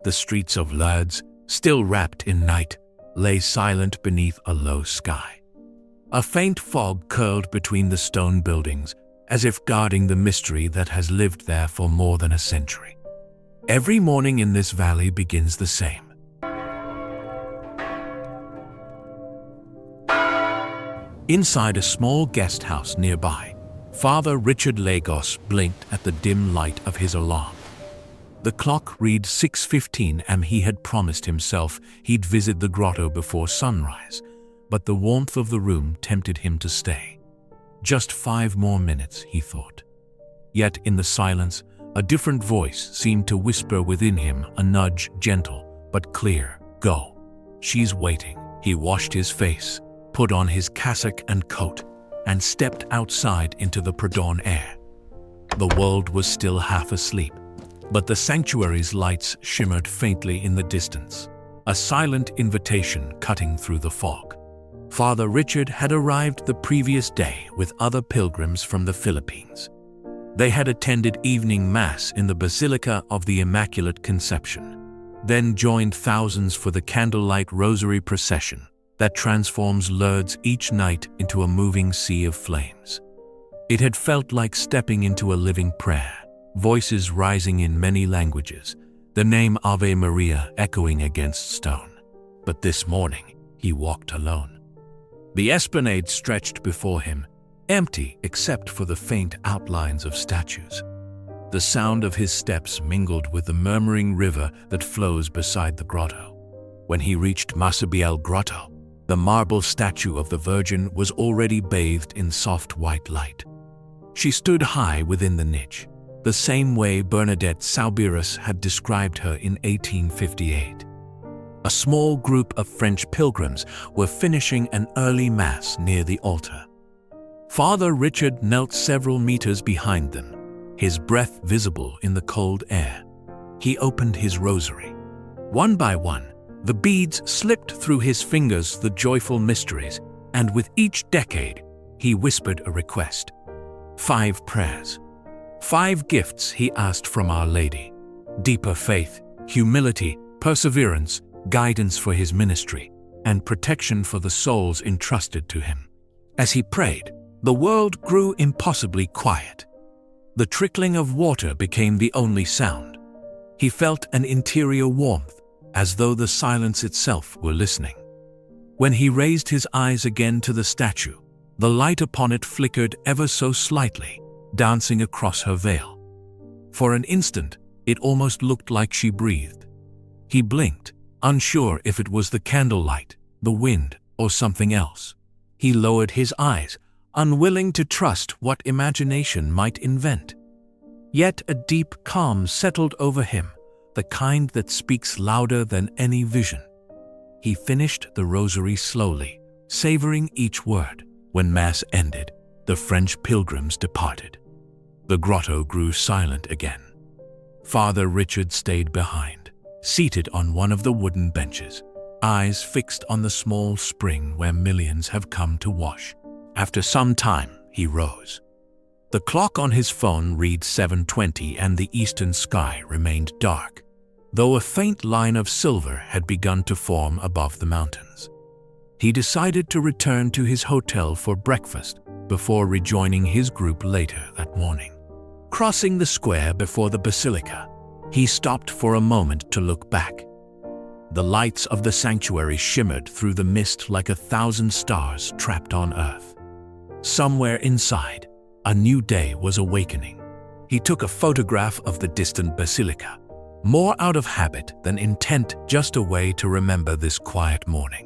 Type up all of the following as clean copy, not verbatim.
The streets of Lourdes, still wrapped in night, lay silent beneath a low sky. A faint fog curled between the stone buildings, as if guarding the mystery that has lived there for more than a century. Every morning in this valley begins the same. Inside a small guest house nearby, Father Richard Lagos blinked at the dim light of his alarm. The clock read 6:15 and he had promised himself he'd visit the grotto before sunrise, but the warmth of the room tempted him to stay. Just 5 more minutes, he thought. Yet in the silence, a different voice seemed to whisper within him, a nudge gentle but clear. Go. She's waiting. He washed his face, put on his cassock and coat, and stepped outside into the pre-dawn air. The world was still half asleep, but the sanctuary's lights shimmered faintly in the distance, a silent invitation cutting through the fog. Father Richard had arrived the previous day with other pilgrims from the Philippines. They had attended evening mass in the Basilica of the Immaculate Conception, then joined thousands for the candlelight rosary procession that transforms Lourdes each night into a moving sea of flames. It had felt like stepping into a living prayer, voices rising in many languages, the name Ave Maria echoing against stone. But this morning, he walked alone. The esplanade stretched before him, empty except for the faint outlines of statues. The sound of his steps mingled with the murmuring river that flows beside the grotto. When he reached Masabiel Grotto, the marble statue of the Virgin was already bathed in soft white light. She stood high within the niche, the same way Bernadette Soubirous had described her in 1858. A small group of French pilgrims were finishing an early mass near the altar. Father Richard knelt several meters behind them, his breath visible in the cold air. He opened his rosary. One by one, the beads slipped through his fingers, the joyful mysteries, and with each decade, he whispered a request. 5 prayers. 5 gifts he asked from Our Lady: deeper faith, humility, perseverance, guidance for his ministry, and protection for the souls entrusted to him. As he prayed, the world grew impossibly quiet. The trickling of water became the only sound. He felt an interior warmth, as though the silence itself were listening. When he raised his eyes again to the statue, the light upon it flickered ever so slightly, dancing across her veil. For an instant, it almost looked like she breathed. He blinked, unsure if it was the candlelight, the wind, or something else. He lowered his eyes, unwilling to trust what imagination might invent. Yet a deep calm settled over him, the kind that speaks louder than any vision. He finished the rosary slowly, savoring each word. When Mass ended, the French pilgrims departed. The grotto grew silent again. Father Richard stayed behind, seated on one of the wooden benches, eyes fixed on the small spring where millions have come to wash. After some time, he rose. The clock on his phone read 7:20 and the eastern sky remained dark, though a faint line of silver had begun to form above the mountains. He decided to return to his hotel for breakfast before rejoining his group later that morning. Crossing the square before the basilica, he stopped for a moment to look back. The lights of the sanctuary shimmered through the mist like 1,000 stars trapped on earth. Somewhere inside, a new day was awakening. He took a photograph of the distant basilica, more out of habit than intent, just a way to remember this quiet morning.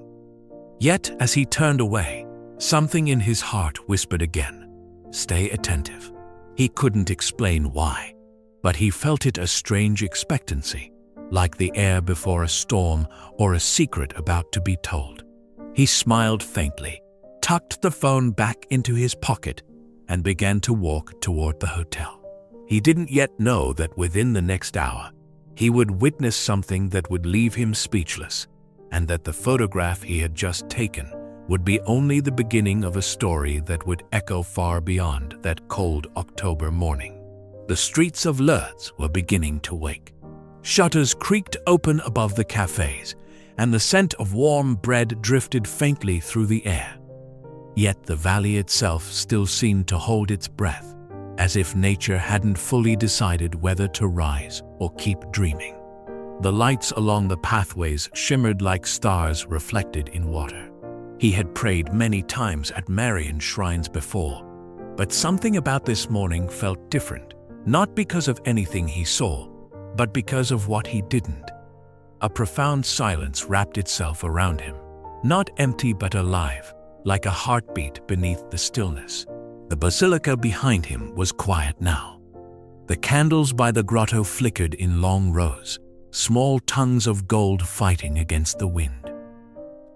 Yet, as he turned away, something in his heart whispered again, "Stay attentive." He couldn't explain why, but he felt it, a strange expectancy, like the air before a storm or a secret about to be told. He smiled faintly, tucked the phone back into his pocket, and began to walk toward the hotel. He didn't yet know that within the next hour, he would witness something that would leave him speechless, and that the photograph he had just taken would be only the beginning of a story that would echo far beyond that cold October morning. The streets of Lourdes were beginning to wake. Shutters creaked open above the cafes, and the scent of warm bread drifted faintly through the air. Yet the valley itself still seemed to hold its breath, as if nature hadn't fully decided whether to rise or keep dreaming. The lights along the pathways shimmered like stars reflected in water. He had prayed many times at Marian shrines before, but something about this morning felt different, not because of anything he saw, but because of what he didn't. A profound silence wrapped itself around him, not empty but alive, like a heartbeat beneath the stillness. The basilica behind him was quiet now. The candles by the grotto flickered in long rows, small tongues of gold fighting against the wind.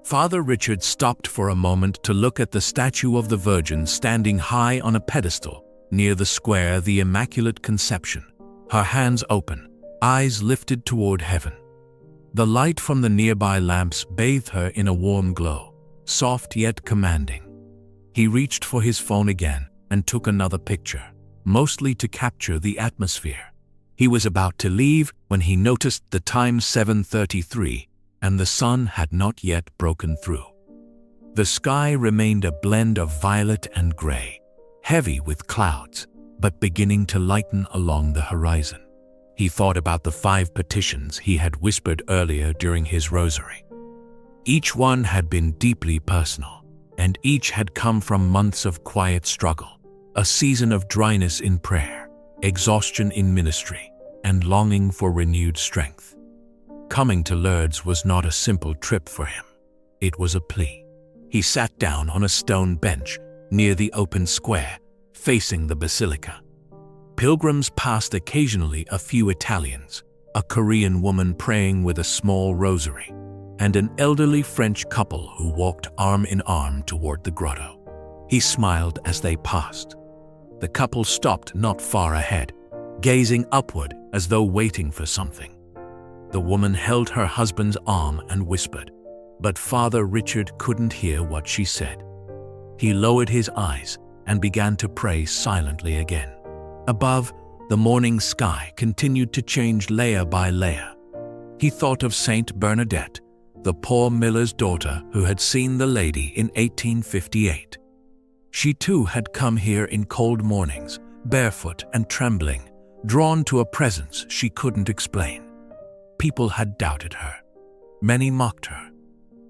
Father Richard stopped for a moment to look at the statue of the Virgin standing high on a pedestal near the square, the Immaculate Conception, her hands open, eyes lifted toward heaven. The light from the nearby lamps bathed her in a warm glow, soft yet commanding. He reached for his phone again and took another picture, mostly to capture the atmosphere. He was about to leave when he noticed the time 7:33, and the sun had not yet broken through. The sky remained a blend of violet and gray, heavy with clouds, but beginning to lighten along the horizon. He thought about the 5 petitions he had whispered earlier during his rosary. Each one had been deeply personal, and each had come from months of quiet struggle, a season of dryness in prayer, exhaustion in ministry, and longing for renewed strength. Coming to Lourdes was not a simple trip for him. It was a plea. He sat down on a stone bench near the open square, facing the basilica. Pilgrims passed occasionally, a few Italians, a Korean woman praying with a small rosary, and an elderly French couple who walked arm in arm toward the grotto. He smiled as they passed. The couple stopped not far ahead, gazing upward as though waiting for something. The woman held her husband's arm and whispered, but Father Richard couldn't hear what she said. He lowered his eyes and began to pray silently again. Above, the morning sky continued to change layer by layer. He thought of Saint Bernadette, the poor miller's daughter who had seen the lady in 1858. She too had come here in cold mornings, barefoot and trembling, drawn to a presence she couldn't explain. People had doubted her. Many mocked her.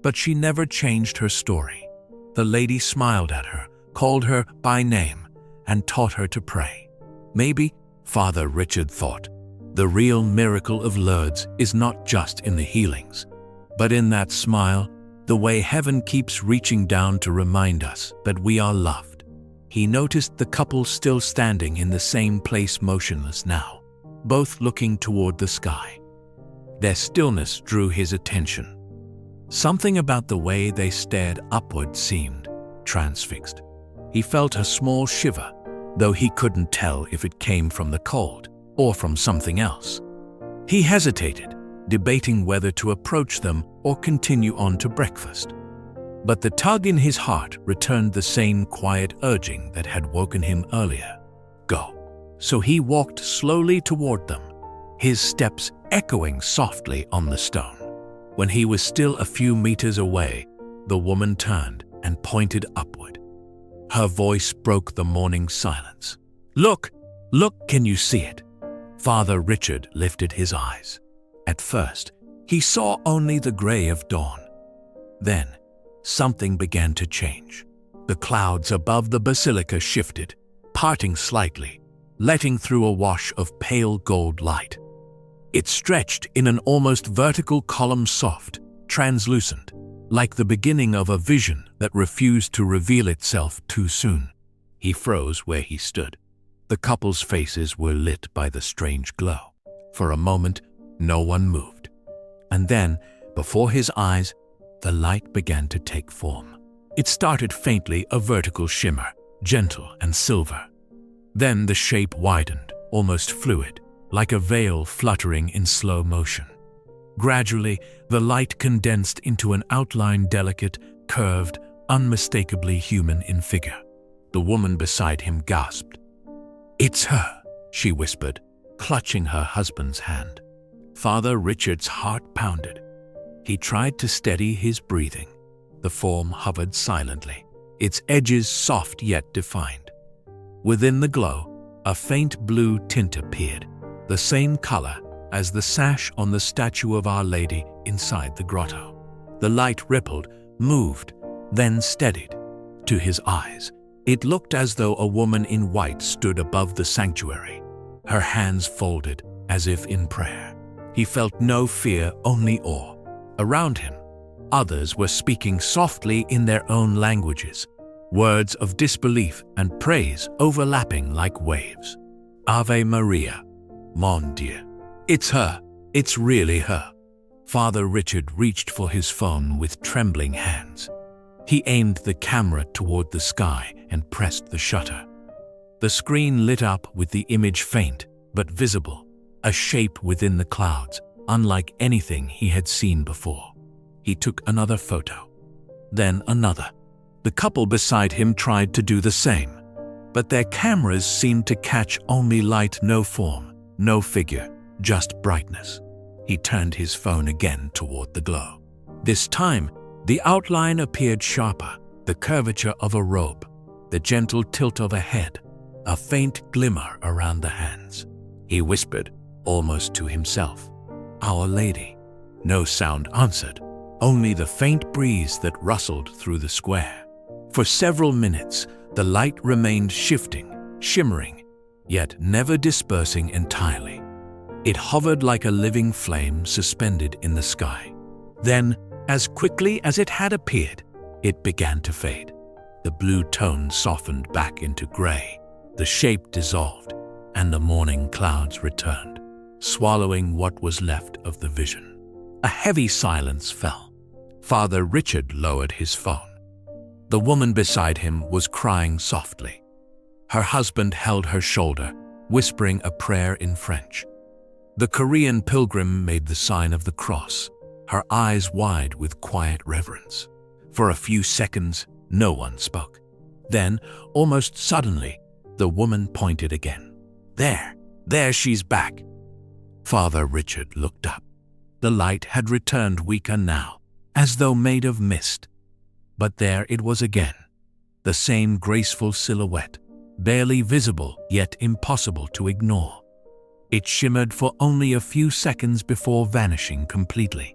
But she never changed her story. The lady smiled at her, called her by name, and taught her to pray. Maybe, Father Richard thought, the real miracle of Lourdes is not just in the healings, but in that smile, the way heaven keeps reaching down to remind us that we are loved. He noticed the couple still standing in the same place, motionless now, both looking toward the sky. Their stillness drew his attention. Something about the way they stared upward seemed transfixed. He felt a small shiver, though he couldn't tell if it came from the cold or from something else. He hesitated, debating whether to approach them or continue on to breakfast. But the tug in his heart returned the same quiet urging that had woken him earlier. Go. So he walked slowly toward them, his steps echoing softly on the stone. When he was still a few meters away, the woman turned and pointed upward. Her voice broke the morning silence. Look, can you see it? Father Richard lifted his eyes. At first, he saw only the gray of dawn. Then, something began to change. The clouds above the basilica shifted, parting slightly, letting through a wash of pale gold light. It stretched in an almost vertical column, soft, translucent, like the beginning of a vision that refused to reveal itself too soon. He froze where he stood. The couple's faces were lit by the strange glow. For a moment, no one moved. And then, before his eyes, the light began to take form. It started faintly, a vertical shimmer, gentle and silver. Then the shape widened, almost fluid, like a veil fluttering in slow motion. Gradually, the light condensed into an outline, delicate, curved, unmistakably human in figure. The woman beside him gasped. "It's her," she whispered, clutching her husband's hand. Father Richard's heart pounded. He tried to steady his breathing. The form hovered silently, its edges soft yet defined. Within the glow, a faint blue tint appeared, the same color as the sash on the statue of Our Lady inside the grotto. The light rippled, moved, then steadied. To his eyes, it looked as though a woman in white stood above the sanctuary, her hands folded as if in prayer. He felt no fear, only awe. Around him, others were speaking softly in their own languages, words of disbelief and praise overlapping like waves. Ave Maria, mon Dieu. It's her. It's really her. Father Richard reached for his phone with trembling hands. He aimed the camera toward the sky and pressed the shutter. The screen lit up with the image, faint but visible, a shape within the clouds, unlike anything he had seen before. He took another photo, then another. The couple beside him tried to do the same, but their cameras seemed to catch only light, no form, no figure, just brightness. He turned his phone again toward the glow. This time, the outline appeared sharper, the curvature of a robe, the gentle tilt of a head, a faint glimmer around the hands. He whispered, almost to himself, Our Lady. No sound answered, only the faint breeze that rustled through the square. For several minutes, the light remained shifting, shimmering, yet never dispersing entirely. It hovered like a living flame suspended in the sky. Then, as quickly as it had appeared, it began to fade. The blue tone softened back into gray, the shape dissolved, and the morning clouds returned, swallowing what was left of the vision. A heavy silence fell. Father Richard lowered his phone. The woman beside him was crying softly. Her husband held her shoulder, whispering a prayer in French. The Korean pilgrim made the sign of the cross, her eyes wide with quiet reverence. For a few seconds, no one spoke. Then, almost suddenly, the woman pointed again. There she's back. Father Richard looked up. The light had returned weaker now, as though made of mist. But there it was again, the same graceful silhouette, barely visible yet impossible to ignore. It shimmered for only a few seconds before vanishing completely,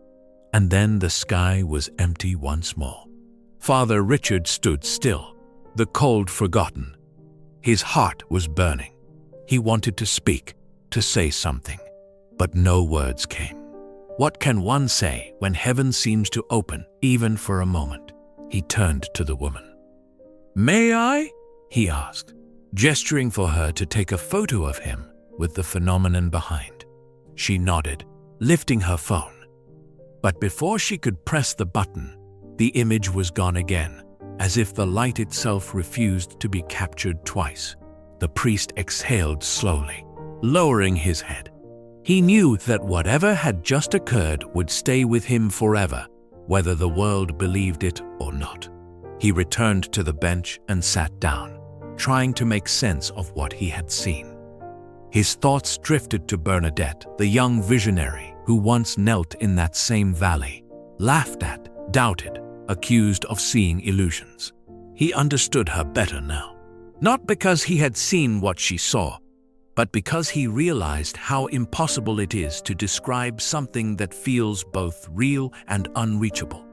and then the sky was empty once more. Father Richard stood still, the cold forgotten. His heart was burning. He wanted to speak, to say something, but no words came. What can one say when heaven seems to open, even for a moment? He turned to the woman. "May I?" he asked, gesturing for her to take a photo of him with the phenomenon behind. She nodded, lifting her phone. But before she could press the button, the image was gone again, as if the light itself refused to be captured twice. The priest exhaled slowly, lowering his head. He knew that whatever had just occurred would stay with him forever, whether the world believed it or not. He returned to the bench and sat down, trying to make sense of what he had seen. His thoughts drifted to Bernadette, the young visionary who once knelt in that same valley, laughed at, doubted, accused of seeing illusions. He understood her better now, not because he had seen what she saw, but because he realized how impossible it is to describe something that feels both real and unreachable.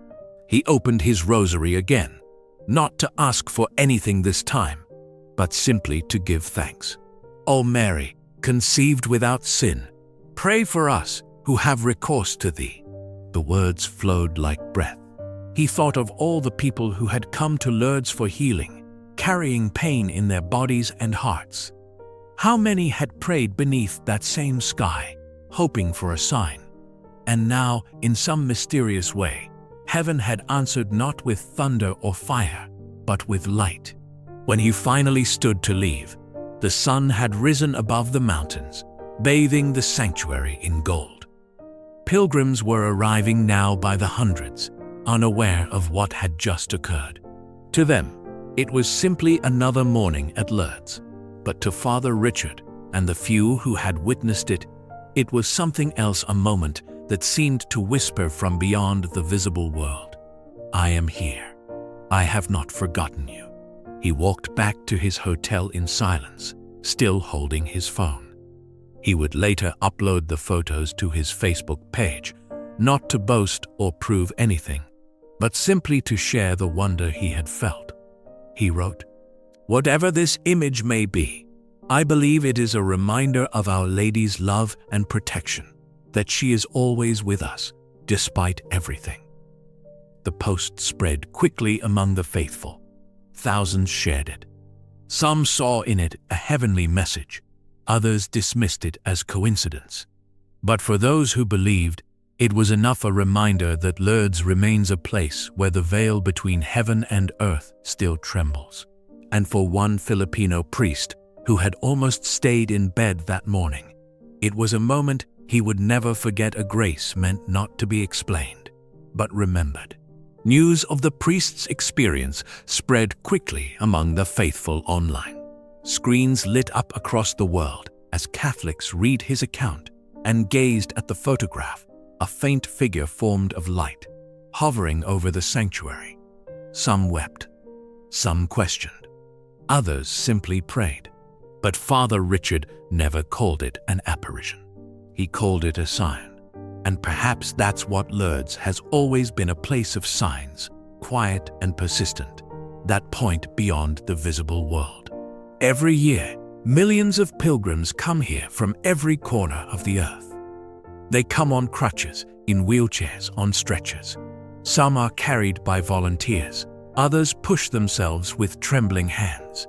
He opened his rosary again, not to ask for anything this time, but simply to give thanks. "O Mary, conceived without sin, pray for us who have recourse to thee." The words flowed like breath. He thought of all the people who had come to Lourdes for healing, carrying pain in their bodies and hearts. How many had prayed beneath that same sky, hoping for a sign? And now, in some mysterious way, heaven had answered not with thunder or fire, but with light. When he finally stood to leave, the sun had risen above the mountains, bathing the sanctuary in gold. Pilgrims were arriving now by the hundreds, unaware of what had just occurred. To them, it was simply another morning at Lourdes. But to Father Richard and the few who had witnessed it, It was something else, a moment that seemed to whisper from beyond the visible world. I am here. I have not forgotten you. He walked back to his hotel in silence, still holding his phone. He would later upload the photos to his Facebook page, not to boast or prove anything, but simply to share the wonder he had felt. He wrote, "Whatever this image may be, I believe it is a reminder of Our Lady's love and protection, that she is always with us, despite everything." The post spread quickly among the faithful. Thousands shared it. Some saw in it a heavenly message. Others dismissed it as coincidence. But for those who believed, it was enough a reminder that Lourdes remains a place where the veil between heaven and earth still trembles. And for one Filipino priest who had almost stayed in bed that morning, it was a moment he would never forget, a grace meant not to be explained, but remembered. News of the priest's experience spread quickly among the faithful online. Screens lit up across the world as Catholics read his account and gazed at the photograph, a faint figure formed of light, hovering over the sanctuary. Some wept, some questioned, others simply prayed. But Father Richard never called it an apparition. He called it a sign. And perhaps that's what Lourdes has always been, a place of signs, quiet and persistent, that point beyond the visible world. Every year, millions of pilgrims come here from every corner of the earth. They come on crutches, in wheelchairs, on stretchers. Some are carried by volunteers, others push themselves with trembling hands.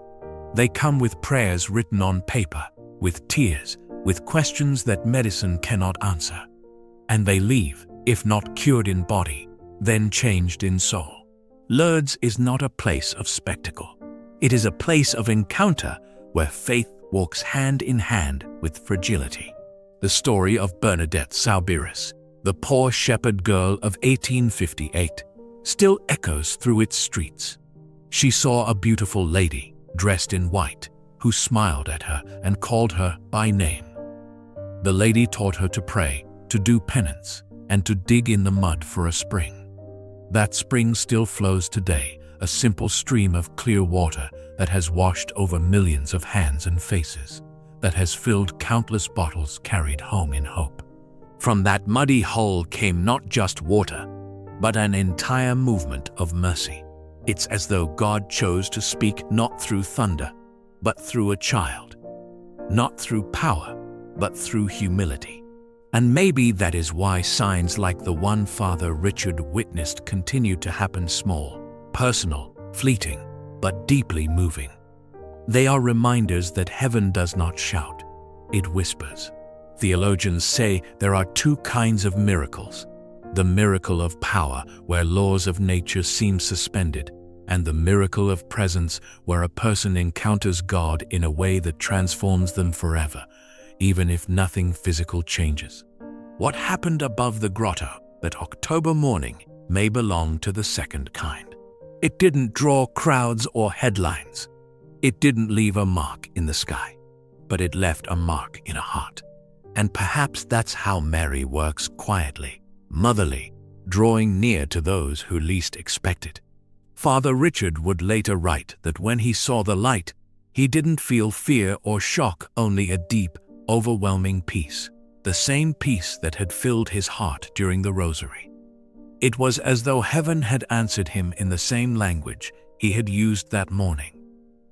They come with prayers written on paper, with tears, with questions that medicine cannot answer. And they leave, if not cured in body, then changed in soul. Lourdes is not a place of spectacle. It is a place of encounter where faith walks hand in hand with fragility. The story of Bernadette Soubirous, the poor shepherd girl of 1858, still echoes through its streets. She saw a beautiful lady, dressed in white, who smiled at her and called her by name. The lady taught her to pray, to do penance, and to dig in the mud for a spring. That spring still flows today, a simple stream of clear water that has washed over millions of hands and faces, that has filled countless bottles carried home in hope. From that muddy hole came not just water, but an entire movement of mercy. It's as though God chose to speak not through thunder, but through a child. Not through power, but through humility. And maybe that is why signs like the one Father Richard witnessed continue to happen, small, personal, fleeting, but deeply moving. They are reminders that heaven does not shout, it whispers. Theologians say there are two kinds of miracles: the miracle of power, where laws of nature seem suspended, and the miracle of presence, where a person encounters God in a way that transforms them forever, even if nothing physical changes. What happened above the grotto that October morning may belong to the second kind. It didn't draw crowds or headlines. It didn't leave a mark in the sky, but it left a mark in a heart. And perhaps that's how Mary works, quietly, motherly, drawing near to those who least expect it. Father Richard would later write that when he saw the light, he didn't feel fear or shock, only a deep, overwhelming peace, the same peace that had filled his heart during the rosary. It was as though heaven had answered him in the same language he had used that morning,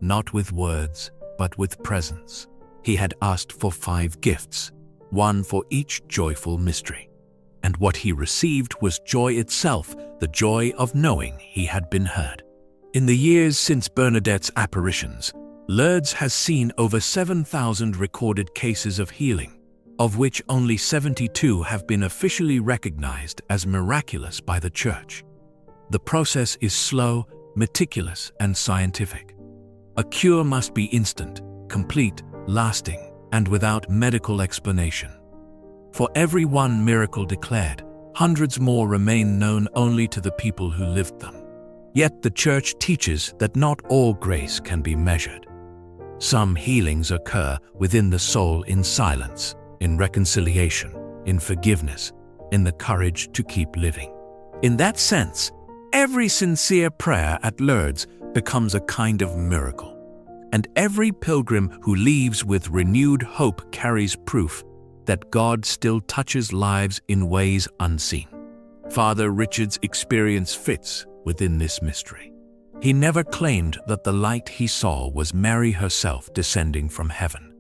not with words, but with presence. He had asked for 5 gifts, one for each joyful mystery. And what he received was joy itself, the joy of knowing he had been heard. In the years since Bernadette's apparitions, Lourdes has seen over 7,000 recorded cases of healing, of which only 72 have been officially recognized as miraculous by the Church. The process is slow, meticulous, and scientific. A cure must be instant, complete, lasting, and without medical explanation. For every one miracle declared, hundreds more remain known only to the people who lived them. Yet the Church teaches that not all grace can be measured. Some healings occur within the soul in silence, in reconciliation, in forgiveness, in the courage to keep living. In that sense, every sincere prayer at Lourdes becomes a kind of miracle, and every pilgrim who leaves with renewed hope carries proof that God still touches lives in ways unseen. Father Richard's experience fits within this mystery. He never claimed that the light he saw was Mary herself descending from heaven.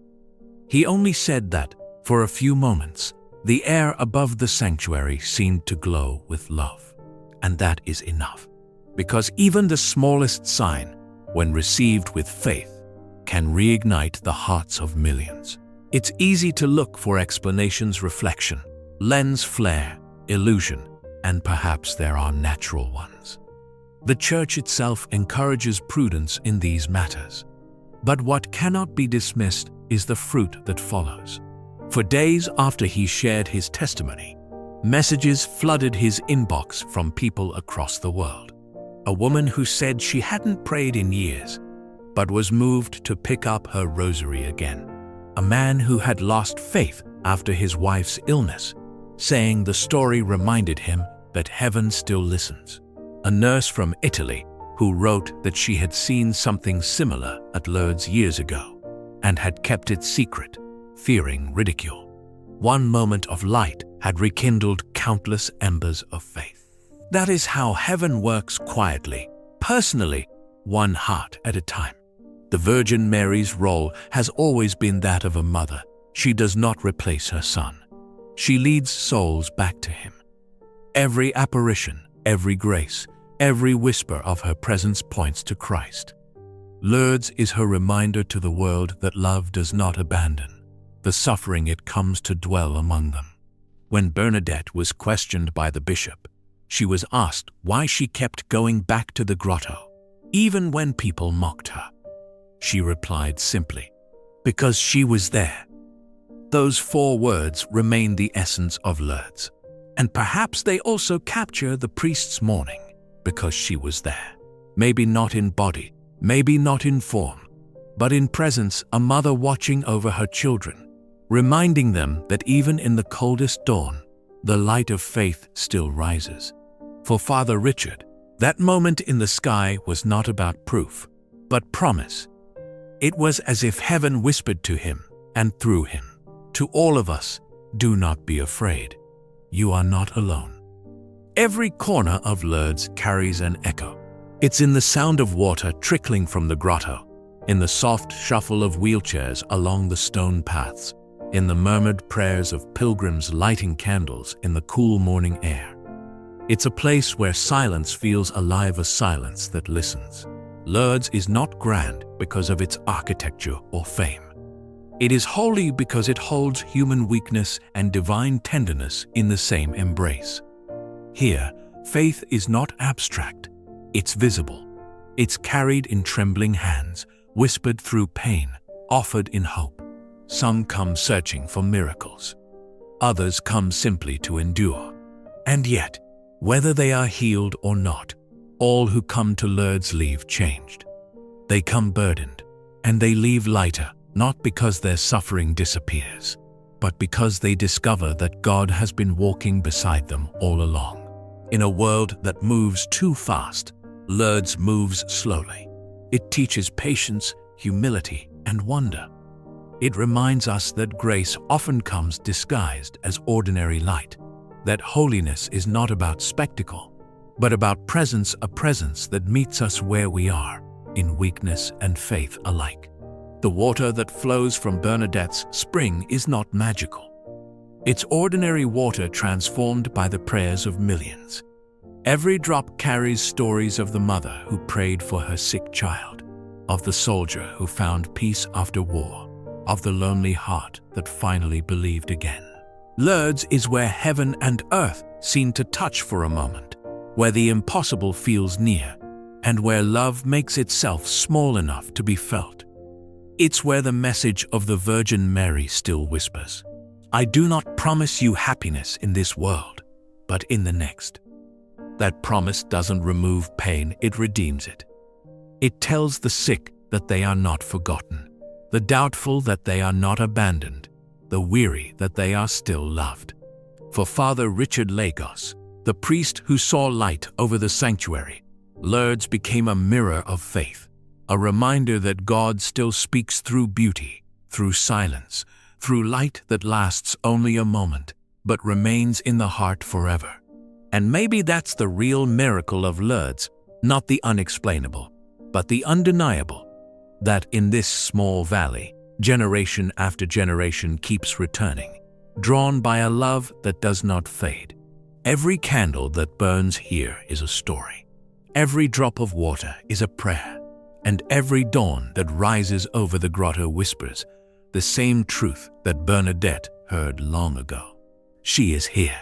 He only said that, for a few moments, the air above the sanctuary seemed to glow with love. And that is enough, because even the smallest sign, when received with faith, can reignite the hearts of millions. It's easy to look for explanations, reflection, lens flare, illusion, and perhaps there are natural ones. The Church itself encourages prudence in these matters. But what cannot be dismissed is the fruit that follows. For days after he shared his testimony, messages flooded his inbox from people across the world. A woman who said she hadn't prayed in years, but was moved to pick up her rosary again. A man who had lost faith after his wife's illness, saying the story reminded him that heaven still listens. A nurse from Italy who wrote that she had seen something similar at Lourdes years ago and had kept it secret, fearing ridicule. One moment of light had rekindled countless embers of faith. That is how heaven works, quietly, personally, one heart at a time. The Virgin Mary's role has always been that of a mother. She does not replace her son. She leads souls back to him. Every apparition, every grace, every whisper of her presence points to Christ. Lourdes is her reminder to the world that love does not abandon the suffering, it comes to dwell among them. When Bernadette was questioned by the bishop, she was asked why she kept going back to the grotto, even when people mocked her. She replied simply, because she was there. Those 4 words remain the essence of Lourdes, and perhaps they also capture the priest's mourning, because she was there. Maybe not in body, maybe not in form, but in presence, a mother watching over her children, reminding them that even in the coldest dawn, the light of faith still rises. For Father Richard, that moment in the sky was not about proof, but promise. It was as if heaven whispered to him and through him, to all of us, do not be afraid. You are not alone. Every corner of Lourdes carries an echo. It's in the sound of water trickling from the grotto, in the soft shuffle of wheelchairs along the stone paths, in the murmured prayers of pilgrims lighting candles in the cool morning air. It's a place where silence feels alive, a silence that listens. Lourdes is not grand because of its architecture or fame. It is holy because it holds human weakness and divine tenderness in the same embrace. Here, faith is not abstract, it's visible. It's carried in trembling hands, whispered through pain, offered in hope. Some come searching for miracles. Others come simply to endure. And yet, whether they are healed or not, all who come to Lourdes leave changed. They come burdened, and they leave lighter, not because their suffering disappears, but because they discover that God has been walking beside them all along. In a world that moves too fast, Lourdes moves slowly. It teaches patience, humility, and wonder. It reminds us that grace often comes disguised as ordinary light, that holiness is not about spectacle, but about presence, a presence that meets us where we are, in weakness and faith alike. The water that flows from Bernadette's spring is not magical. It's ordinary water transformed by the prayers of millions. Every drop carries stories of the mother who prayed for her sick child, of the soldier who found peace after war, of the lonely heart that finally believed again. Lourdes is where heaven and earth seem to touch for a moment, where the impossible feels near, and where love makes itself small enough to be felt. It's where the message of the Virgin Mary still whispers, I do not promise you happiness in this world, but in the next. That promise doesn't remove pain, it redeems it. It tells the sick that they are not forgotten, the doubtful that they are not abandoned, the weary that they are still loved. For Father Richard Lagos, the priest who saw light over the sanctuary, Lourdes became a mirror of faith, a reminder that God still speaks through beauty, through silence, through light that lasts only a moment, but remains in the heart forever. And maybe that's the real miracle of Lourdes, not the unexplainable, but the undeniable, that in this small valley, generation after generation keeps returning, drawn by a love that does not fade. Every candle that burns here is a story. Every drop of water is a prayer. And every dawn that rises over the grotto whispers the same truth that Bernadette heard long ago. She is here.